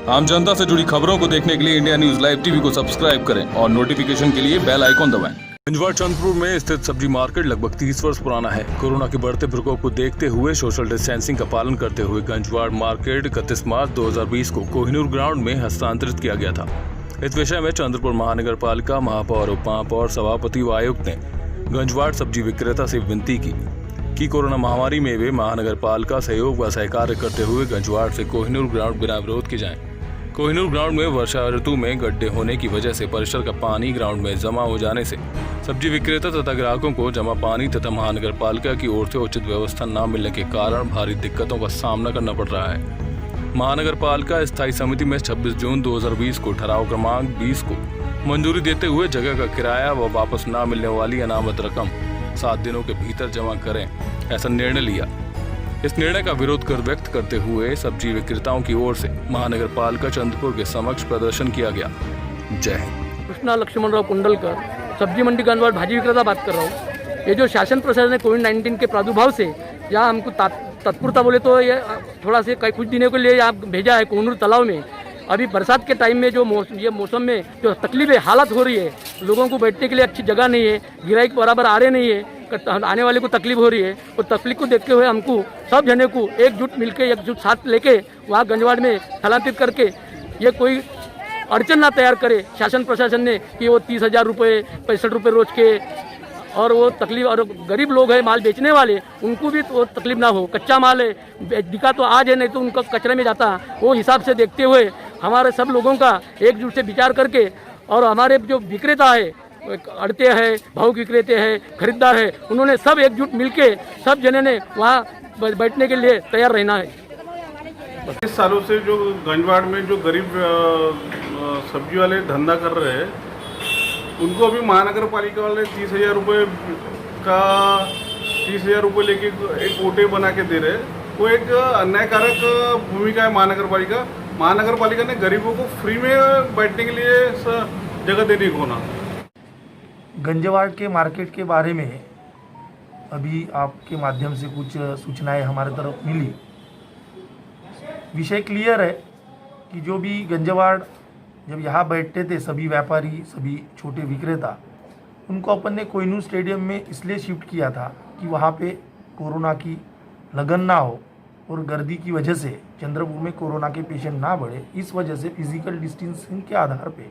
आम जनता से जुड़ी खबरों को देखने के लिए इंडिया न्यूज लाइव टीवी को सब्सक्राइब करें और नोटिफिकेशन के लिए बेल आइकॉन दबाएं। गंजवाड़ चंद्रपुर में स्थित सब्जी मार्केट लगभग 30 वर्ष पुराना है। कोरोना के बढ़ते प्रकोप को देखते हुए सोशल डिस्टेंसिंग का पालन करते हुए गंजवाड़ मार्केट 31 मार्च 2020 को कोहिनूर ग्राउंड में हस्तांतरित किया गया था। इस विषय में चंद्रपुर महानगर पालिका महापौर, उपमहापौर, सभापति व आयुक्त ने गंजवाड़ सब्जी विक्रेता से विनती की कि कोरोना महामारी में वे महानगर पालिका सहयोग व सहकार्य करते हुए गंजवाड़ से कोहिनूर ग्राउंड बिना विरोध के जाएं। कोहिनूर ग्राउंड में वर्षा ऋतु में गड्ढे होने की वजह से परिसर का पानी ग्राउंड में जमा हो जाने से सब्जी विक्रेता तथा ग्राहकों को जमा पानी तथा महानगर पालिका की ओर से उचित व्यवस्था न मिलने के कारण भारी दिक्कतों का सामना करना पड़ रहा है। महानगर पालिका स्थायी समिति में 26 जून 2020 को ठहराव क्रमांक 20 को मंजूरी देते हुए जगह का किराया व वापस न मिलने वाली अनामत रकम 7 दिनों के भीतर जमा करें, ऐसा निर्णय लिया। इस निर्णय का विरोध कर व्यक्त करते हुए सब्जी विक्रेताओं की ओर से महानगर पालिका चंद्रपुर के समक्ष प्रदर्शन किया गया। जय हिंद। कृष्णा लक्ष्मणराव कुंडलकर, सब्जी मंडी गंजवाड़ भाजी विक्रेता बात कर रहा हूँ। ये जो शासन प्रशासन ने कोविड-19 के प्रादुर्भाव से यहाँ हमको तत्परता बोले तो ये थोड़ा से कुछ दिनों के लिए यहाँ भेजा है कोहिनूर तालाब में। अभी बरसात के टाइम में जो ये मौसम में जो तकलीफ हालत हो रही है, लोगों को बैठने के लिए अच्छी जगह नहीं है, गिराई बराबर आ रहे नहीं है, आने वाले को तकलीफ हो रही है। और तकलीफ को देखते हुए हमको सब जने को एकजुट मिलके एकजुट साथ लेके वहाँ गंजवाड़ में स्थलांतरित करके ये कोई अड़चन ना तैयार करे शासन प्रशासन ने कि वो 30,000 रुपये 65 रुपये रोज के, और वो तकलीफ और गरीब लोग हैं माल बेचने वाले उनको भी तो तकलीफ ना हो। कच्चा माल है दिखा तो आज है, नहीं तो उनका कचरे में जाता। वो हिसाब से देखते हुए हमारे सब लोगों का एकजुट से विचार करके, और हमारे जो विक्रेता है, अड़ते हैं, भावुक विक्रेते हैं, खरीदार है, उन्होंने सब एकजुट मिलके सब जने ने वहाँ बैठने के लिए तैयार रहना है। 25 सालों से जो गंजवाड़ में जो गरीब सब्जी वाले धंधा कर रहे हैं, उनको अभी महानगर पालिका वाले 30,000 रुपये का 30,000 रुपये लेके एक कोटे बना के दे रहे हैं। वो एक अन्यायकारक भूमिका है महानगर पालिका ने गरीबों को फ्री में बैठने के लिए जगह देने को ना। गंजवाड़ के मार्केट के बारे में अभी आपके माध्यम से कुछ सूचनाएं हमारे तरफ मिली। विषय क्लियर है कि जो भी गंजवाड़ जब यहाँ बैठते थे सभी व्यापारी, सभी छोटे विक्रेता, उनको अपन ने कोहिनूर स्टेडियम में इसलिए शिफ्ट किया था कि वहाँ पे कोरोना की लगन ना हो और गर्दी की वजह से चंद्रपुर में कोरोना के पेशेंट ना बढ़े। इस वजह से फिजिकल डिस्टेंसिंग के आधार पे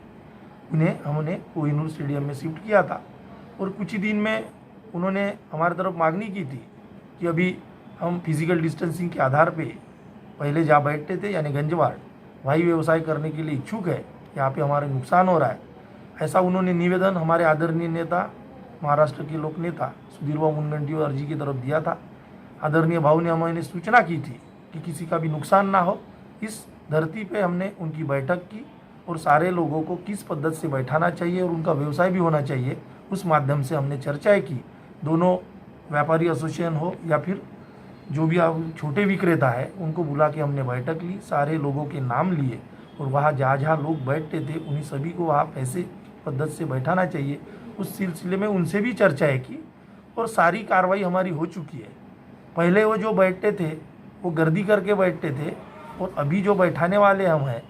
उन्हें हमने कोहिनूर स्टेडियम में शिफ्ट किया था। और कुछ ही दिन में उन्होंने हमारी तरफ मांगनी की थी कि अभी हम फिजिकल डिस्टेंसिंग के आधार पे पहले जहाँ बैठते थे यानी गंजवाड़, वही व्यवसाय करने के लिए इच्छुक है, यहाँ पे हमारा नुकसान हो रहा है, ऐसा उन्होंने निवेदन हमारे आदरणीय नेता, महाराष्ट्र के लोक नेता सुधीरभाऊ मुनगंटीवार जी की तरफ दिया था। आदरणीय भाव ने हमें सूचना की थी कि किसी का भी नुकसान ना हो। इस धरती पे हमने उनकी बैठक की और सारे लोगों को किस पद्धति से बैठाना चाहिए और उनका व्यवसाय भी होना चाहिए, उस माध्यम से हमने चर्चाएं की। दोनों व्यापारी एसोसिएशन हो या फिर जो भी आप छोटे विक्रेता है, उनको बुला के हमने बैठक ली, सारे लोगों के नाम लिए और वहाँ जहाँ लोग बैठते थे उन्हीं सभी को वहाँ कैसे पद्धति से बैठाना चाहिए, उस सिलसिले में उनसे भी चर्चाएँ की और सारी कार्रवाई हमारी हो चुकी है। पहले वो जो बैठते थे वो गर्दी करके बैठते थे, और अभी जो बैठाने वाले हम हैं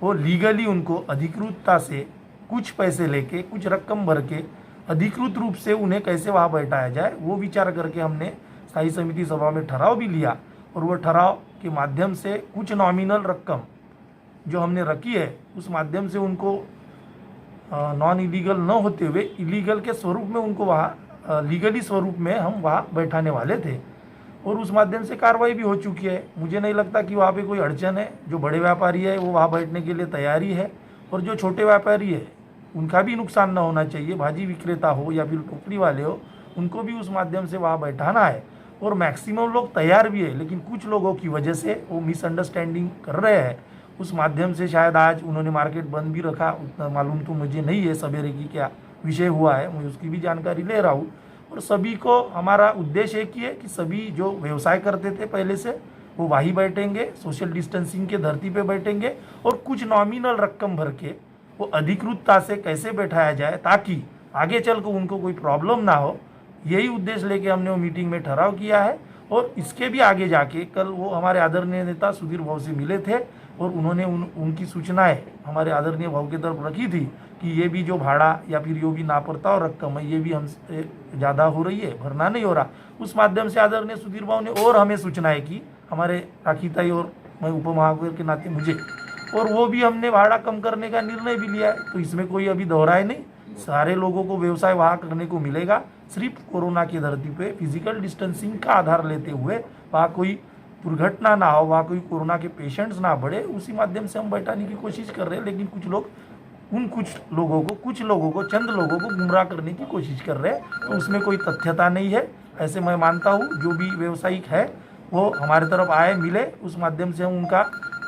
वो लीगली उनको अधिकृतता से कुछ पैसे लेके, कुछ रकम भर के अधिकृत रूप से उन्हें कैसे वहाँ बैठाया जाए, वो विचार करके हमने स्थायी समिति सभा में ठहराव भी लिया। और वो ठहराव के माध्यम से कुछ नॉमिनल रकम जो हमने रखी है, उस माध्यम से उनको नॉन इलीगल न होते हुए इलीगल के स्वरूप में उनको वहाँ लीगली स्वरूप में हम वहाँ बैठाने वाले थे, और उस माध्यम से कार्रवाई भी हो चुकी है। मुझे नहीं लगता कि वहाँ पे कोई अड़चन है। जो बड़े व्यापारी है वो वहाँ बैठने के लिए तैयारी है, और जो छोटे व्यापारी है उनका भी नुकसान ना होना चाहिए, भाजी विक्रेता हो या फिर टोकरी वाले हो, उनको भी उस माध्यम से वहाँ बैठाना है। और मैक्सिमम लोग तैयार भी है, लेकिन कुछ लोगों की वजह से वो मिसअंडरस्टैंडिंग कर रहे हैं, उस माध्यम से शायद आज उन्होंने मार्केट बंद भी रखा। उतना मालूम तो मुझे नहीं है सवेरे की क्या विषय हुआ है, मैं उसकी भी जानकारी ले रहा हूँ। और सभी को हमारा उद्देश्य एक ही है कि सभी जो व्यवसाय करते थे पहले से वो वहीं बैठेंगे, सोशल डिस्टेंसिंग के धरती पे बैठेंगे, और कुछ नॉमिनल रकम भर के वो अधिकृतता से कैसे बैठाया जाए ताकि आगे चल कर उनको कोई प्रॉब्लम ना हो। यही उद्देश्य लेके हमने वो मीटिंग में ठहराव किया है। और इसके भी आगे जाके कल वो हमारे आदरणीय नेता सुधीर भाव से मिले थे, और उन्होंने उनकी सूचनाएं हमारे आदरणीय भाव की तरफ रखी थी कि ये भी जो भाड़ा या फिर जो भी नापरता और रकम है ये भी हमसे ज़्यादा हो रही है, भरना नहीं हो रहा। उस माध्यम से आदरणीय सुधीर भाव ने और हमें सूचनाएं की, हमारे राखीताई और मैं उपमहापौर के नाते मुझे, और वो भी हमने भाड़ा कम करने का निर्णय भी लिया है। तो इसमें कोई अभी दोहराए नहीं, सारे लोगों को व्यवसाय वहाँ करने को मिलेगा। सिर्फ कोरोना की धरती पे फिजिकल डिस्टेंसिंग का आधार लेते हुए वहाँ कोई दुर्घटना ना हो, वहाँ कोई कोरोना के पेशेंट्स ना बढ़े, उसी माध्यम से हम बैठाने की कोशिश कर रहे हैं। लेकिन कुछ लोग चंद लोगों को गुमराह करने की कोशिश कर रहे हैं, तो उसमें कोई तथ्यता नहीं है। ऐसे मैं मानता हूँ जो भी व्यवसायिक है वो हमारे तरफ आए मिले, उस माध्यम से हम उनका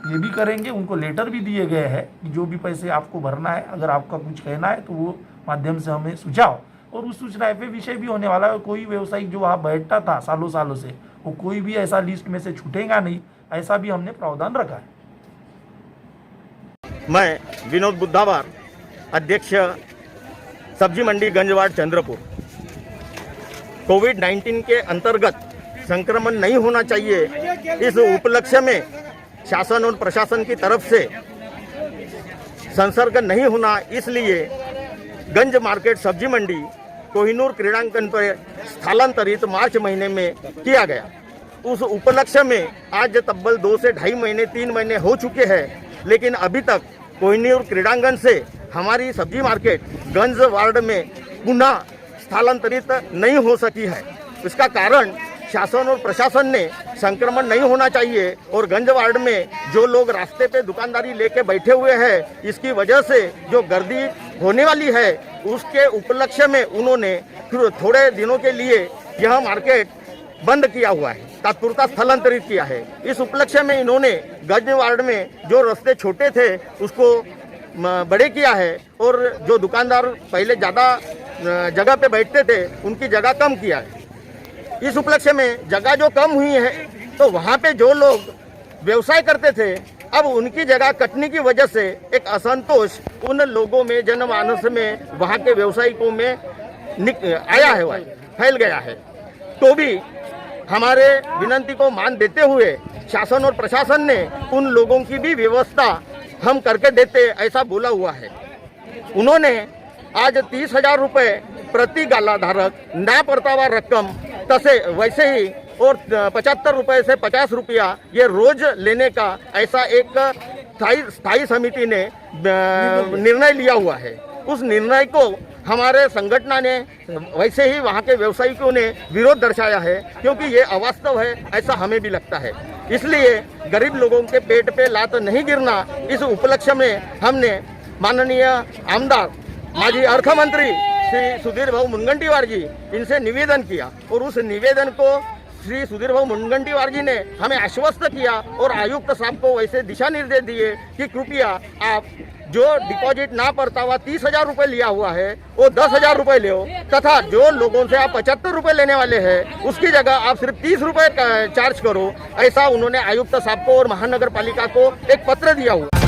ये भी करेंगे। उनको लेटर भी दिए गए हैं कि जो भी पैसे आपको भरना है, अगर आपका कुछ कहना है तो वो माध्यम से हमें सुझाव, और उस सूचना पे विषय भी होने वाला है। कोई व्यवसायिक जो वहाँ बैठता था सालों से, वो कोई भी ऐसा लिस्ट में से छूटेगा नहीं, ऐसा भी हमने प्रावधान रखा है। मैं विनोद बुद्धावार, अध्यक्ष सब्जी मंडी गंजवाड़ चंद्रपुर। कोविड-19 के अंतर्गत संक्रमण नहीं होना चाहिए, इस उपलक्ष्य में शासन और प्रशासन की तरफ से संसर्ग नहीं होना, इसलिए गंज मार्केट सब्जी मंडी कोहिनूर क्रीड़ांगन पर स्थलांतरित मार्च महीने में किया गया। उस उपलक्ष्य में आज तब्बल 2 से ढाई महीने 3 महीने हो चुके हैं, लेकिन अभी तक कोहिनूर क्रीड़ांगन से हमारी सब्जी मार्केट गंज वार्ड में पुनः स्थलांतरित नहीं हो सकी है। इसका कारण शासन और प्रशासन ने संक्रमण नहीं होना चाहिए और गंज वार्ड में जो लोग रास्ते पे दुकानदारी लेके बैठे हुए हैं, इसकी वजह से जो गर्दी होने वाली है, उसके उपलक्ष्य में उन्होंने थोड़े दिनों के लिए यह मार्केट बंद किया हुआ है, तत्पूर्वता स्थलांतरित किया है। इस उपलक्ष्य में इन्होंने गंज वार्ड में जो रास्ते छोटे थे उसको बड़े किया है, और जो दुकानदार पहले ज़्यादा जगह पे बैठते थे उनकी जगह कम किया है। इस उपलक्ष्य में जगह जो कम हुई है, तो वहाँ पे जो लोग व्यवसाय करते थे, अब उनकी जगह कटने की वजह से एक असंतोष उन लोगों में, जनमानस में, वहाँ के व्यवसायिकों में आया है, वह फैल गया है। तो भी हमारे विनंती को मान देते हुए शासन और प्रशासन ने उन लोगों की भी व्यवस्था हम करके देते ऐसा बोला हुआ है। उन्होंने आज 30,000 रुपये प्रति गालाधारक ना परतावा रकम तसे वैसे ही और 75 रुपये से 50 रुपया ये रोज लेने का ऐसा एक स्थायी समिति ने निर्णय लिया हुआ है। उस निर्णय को हमारे संगठन ने वैसे ही वहाँ के व्यवसायियों ने विरोध दर्शाया है, क्योंकि ये अवास्तव है, ऐसा हमें भी लगता है। इसलिए गरीब लोगों के पेट पे लात नहीं गिरना, इस उपलक्ष्य में हमने माननीय आमदार माजी अर्थमंत्री श्री सुधीर भाऊ मुनगंटीवार जी इनसे निवेदन किया, और उस निवेदन को श्री सुधीर भाऊ मुनगंटीवार जी ने हमें आश्वस्त किया और आयुक्त साहब को वैसे दिशा निर्देश दिए कि कृपया आप जो डिपॉजिट ना परतावा 30,000 रुपये लिया हुआ है वो 10,000 रुपये ले, तथा जो लोगों से आप 75 रुपये लेने वाले हैं उसकी जगह आप सिर्फ 30 रुपये चार्ज करो। ऐसा उन्होंने आयुक्त साहब को और महानगर पालिका को एक पत्र दिया हुआ।